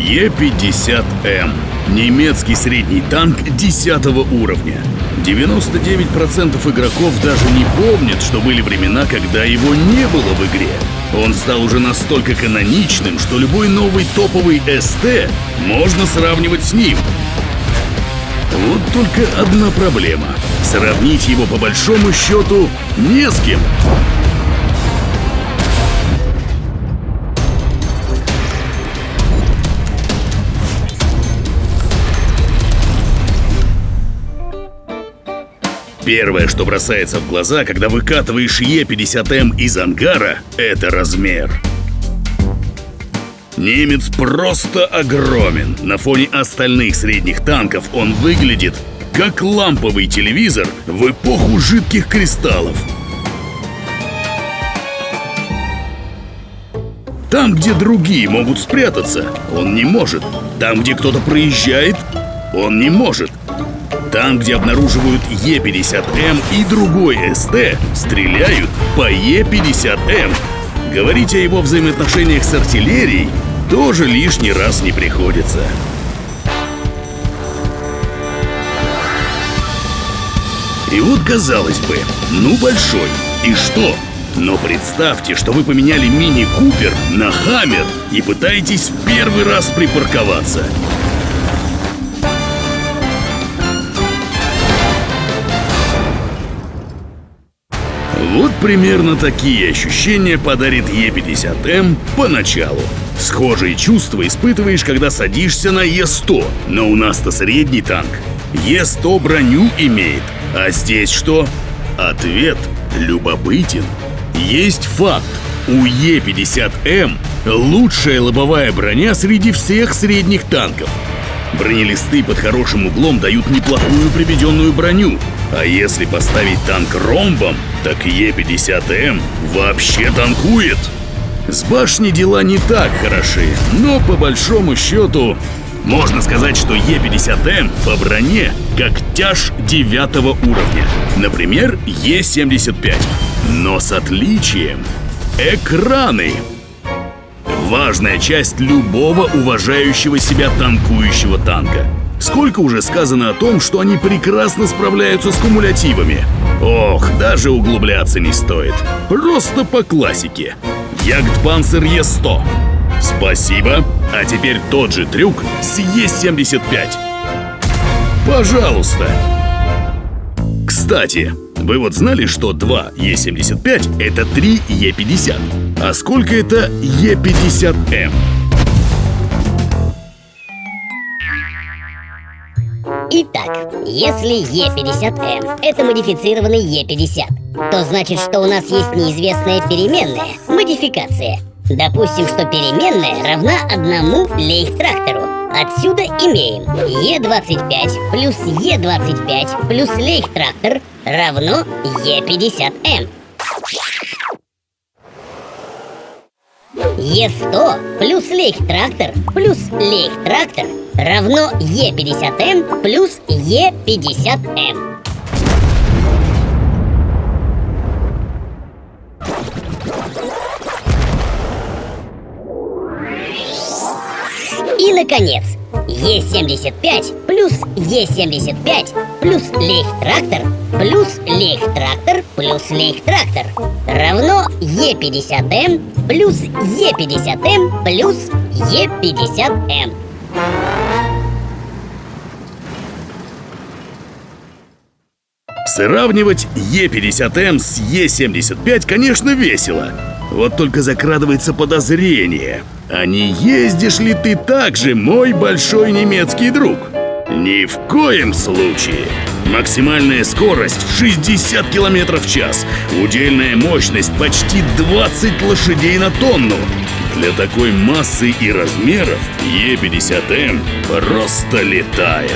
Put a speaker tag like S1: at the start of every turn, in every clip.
S1: Е-50М. Немецкий средний танк 10-го уровня. 99% игроков даже не помнят, что были времена, когда его не было в игре. Он стал уже настолько каноничным, что любой новый топовый СТ можно сравнивать с ним. Вот только одна проблема. Сравнить его по большому счету не с кем. Первое, что бросается в глаза, когда выкатываешь Е-50М из ангара, это размер. Немец просто огромен. На фоне остальных средних танков он выглядит как ламповый телевизор в эпоху жидких кристаллов. Там, где другие могут спрятаться, он не может. Там, где кто-то проезжает, он не может. Там, где обнаруживают Е-50М и другой СТ, стреляют по Е-50М. Говорить о его взаимоотношениях с артиллерией тоже лишний раз не приходится. И вот, казалось бы, ну большой, и что? Но представьте, что вы поменяли мини-купер на Хаммер и пытаетесь в первый раз припарковаться. Вот примерно такие ощущения подарит Е-50М поначалу. Схожие чувства испытываешь, когда садишься на Е-100, но у нас-то средний танк. Е-100 броню имеет, а здесь что? Ответ любопытен. Есть факт. У Е-50М лучшая лобовая броня среди всех средних танков. Бронелисты под хорошим углом дают неплохую приведенную броню. А если поставить танк ромбом, так Е-50М вообще танкует. С башней дела не так хороши, но по большому счету можно сказать, что Е-50М по броне как тяж 9-го уровня. Например, Е-75. Но с отличием. Экраны. Важная часть любого уважающего себя танкующего танка. Сколько уже сказано о том, что они прекрасно справляются с кумулятивами. Ох, даже углубляться не стоит. Просто по классике. Ягдпанцер Е-100. Спасибо. А теперь тот же трюк с Е-75. Пожалуйста. Кстати, вы вот знали, что 2 Е-75 это 3 Е-50? А сколько это Е-50М?
S2: Итак, если Е-50М это модифицированный Е-50, то значит, что у нас есть неизвестная переменная, модификация. Допустим, что переменная равна 1 лейхтрактору. Отсюда имеем Е-25 плюс Е-25 плюс лейхтрактор равно Е-50М. Е-100 плюс лейхтрактор равно Е-50М плюс Е-50М. И, наконец, Е-75 плюс Е-75 плюс лейхтрактор плюс лейхтрактор равно Е-50М плюс Е-50М плюс Е-50М.
S1: Сравнивать Е-50М с Е-75, конечно, весело. Вот только закрадывается подозрение. А не ездишь ли ты так же, мой большой немецкий друг? Ни в коем случае. Максимальная скорость в 60 км в час. Удельная мощность почти 20 лошадей на тонну. Для такой массы и размеров Е-50М просто летает.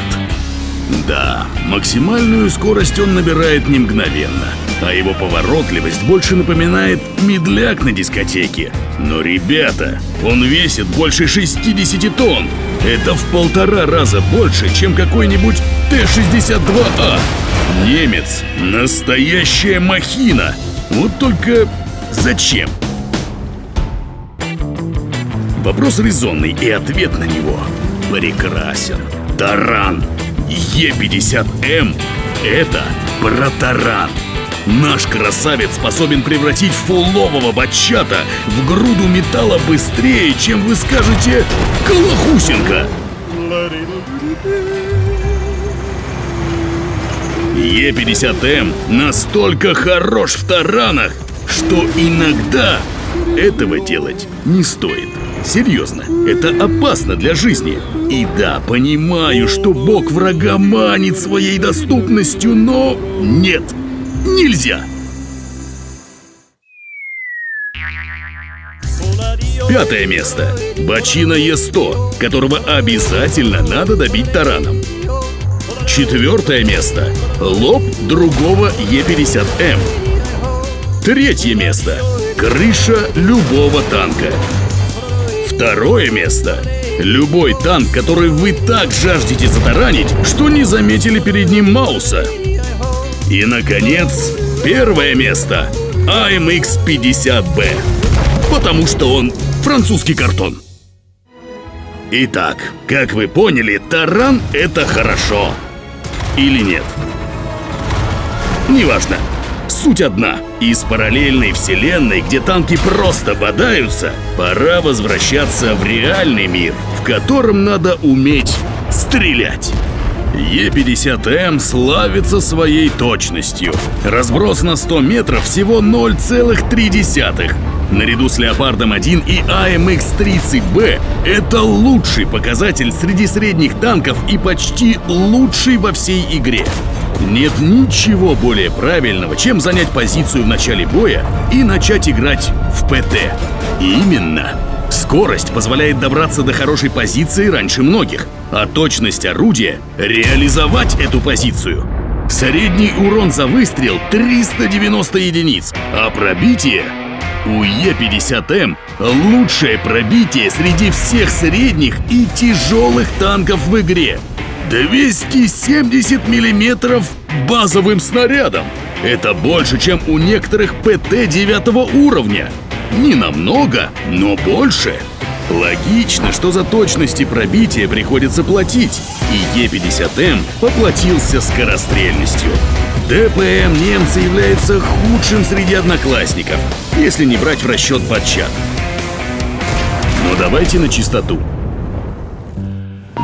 S1: Да, максимальную скорость он набирает не мгновенно, а его поворотливость больше напоминает медляк на дискотеке. Но, ребята, он весит больше 60 тонн. Это в 1,5 раза больше, чем какой-нибудь Т-62А. Немец – настоящая махина. Вот только зачем? Вопрос резонный, и ответ на него прекрасен. Таран Е-50М – это про таран. Наш красавец способен превратить фулового бачата в груду металла быстрее, чем вы скажете «Колохусенко». Е-50М настолько хорош в таранах, что иногда этого делать не стоит. Серьезно, это опасно для жизни. И да, понимаю, что бог врага манит своей доступностью, но нет, нельзя. Пятое место. Бачина Е100, которого обязательно надо добить тараном. Четвертое место. Лоб другого Е-50М. Третье место. Крыша любого танка. Второе место. Любой танк, который вы так жаждете затаранить, что не заметили перед ним Мауса. И, наконец, первое место. AMX-50B. Потому что он французский картон. Итак, как вы поняли, таран — это хорошо. Или нет? Неважно. Суть одна. Из параллельной вселенной, где танки просто бодаются, пора возвращаться в реальный мир, в котором надо уметь стрелять. Е-50М славится своей точностью. Разброс на 100 метров всего 0,3. Наряду с Леопардом-1 и AMX-30B это лучший показатель среди средних танков и почти лучший во всей игре. Нет ничего более правильного, чем занять позицию в начале боя и начать играть в ПТ. Именно. Скорость позволяет добраться до хорошей позиции раньше многих, а точность орудия — реализовать эту позицию. Средний урон за выстрел — 390 единиц, а пробитие... У Е-50М лучшее пробитие среди всех средних и тяжелых танков в игре. 270 миллиметров базовым снарядом. Это больше, чем у некоторых ПТ 9 уровня. Не намного, но больше. Логично, что за точность и пробитие приходится платить. И Е-50М поплатился скорострельностью. ДПМ немца является худшим среди одноклассников, если не брать в расчет батчат. Но давайте на чистоту.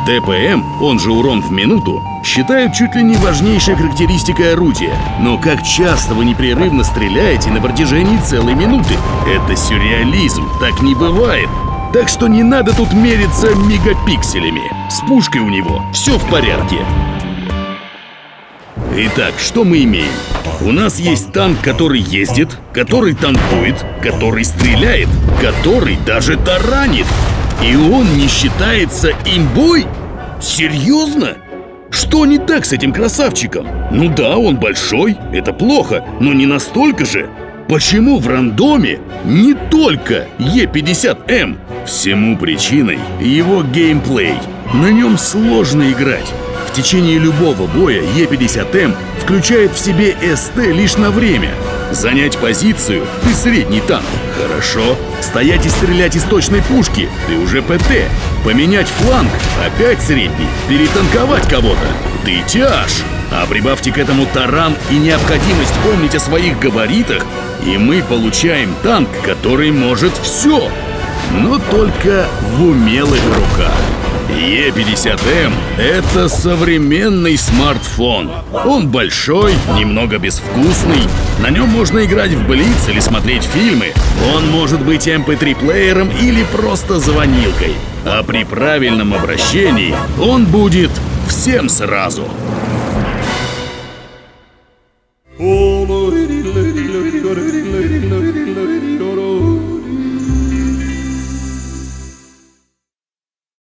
S1: ДПМ, он же урон в минуту, считают чуть ли не важнейшей характеристикой орудия. Но как часто вы непрерывно стреляете на протяжении целой минуты? Это сюрреализм, так не бывает. Так что не надо тут мериться мегапикселями. С пушкой у него все в порядке. Итак, что мы имеем? У нас есть танк, который ездит, который танкует, который стреляет, который даже таранит. И он не считается имбой? Серьезно? Что не так с этим красавчиком? Ну да, он большой, это плохо, но не настолько же. Почему в рандоме не только Е-50М? Всему причиной его геймплей. На нем сложно играть. В течение любого боя Е-50М включает в себе СТ лишь на время. Занять позицию — ты средний танк. Хорошо. Стоять и стрелять из точной пушки — ты уже ПТ. Поменять фланг — опять средний. Перетанковать кого-то — ты тяж. А прибавьте к этому таран и необходимость помнить о своих габаритах, и мы получаем танк, который может все. Но только в умелых руках. Е-50М — это современный смартфон. Он большой, немного безвкусный. На нем можно играть в Блиц или смотреть фильмы. Он может быть MP3-плеером или просто звонилкой. А при правильном обращении он будет всем сразу.